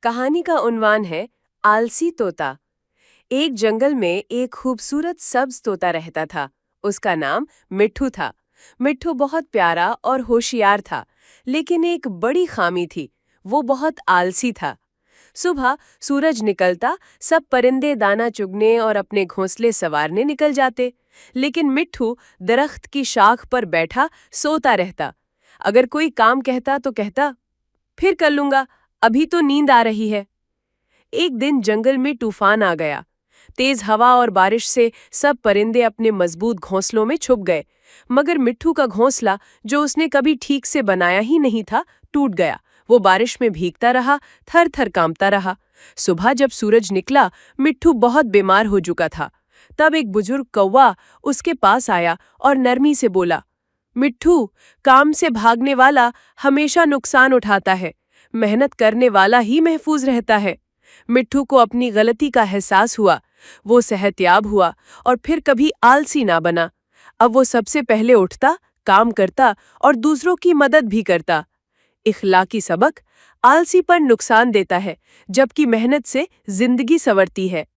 कहानी का उन्वान है आलसी तोता। एक जंगल में एक खूबसूरत सब्ज तोता रहता था। उसका नाम मिट्ठू था। मिट्ठू बहुत प्यारा और होशियार था, लेकिन एक बड़ी खामी थी, वो बहुत आलसी था। सुबह सूरज निकलता, सब परिंदे दाना चुगने और अपने घोंसले संवारने निकल जाते, लेकिन मिट्ठू दरख्त की शाख पर बैठा सोता रहता। अगर कोई काम कहता तो कहता, फिर कर लूंगा, अभी तो नींद आ रही है। एक दिन जंगल में तूफान आ गया। तेज हवा और बारिश से सब परिंदे अपने मजबूत घोंसलों में छुप गए, मगर मिट्ठू का घोंसला, जो उसने कभी ठीक से बनाया ही नहीं था, टूट गया। वो बारिश में भीगता रहा, थर थर कांपता रहा। सुबह जब सूरज निकला, मिट्ठू बहुत बीमार हो चुका था। तब एक बुजुर्ग कौवा उसके पास आया और नरमी से बोला, मिट्ठू, काम से भागने वाला हमेशा नुकसान उठाता है, मेहनत करने वाला ही महफूज रहता है। मिट्ठू को अपनी गलती का एहसास हुआ। वो सेहतयाब हुआ और फिर कभी आलसी ना बना। अब वो सबसे पहले उठता, काम करता और दूसरों की मदद भी करता। इखलाकी सबक: आलसीपन नुकसान देता है, जबकि मेहनत से जिंदगी संवरती है।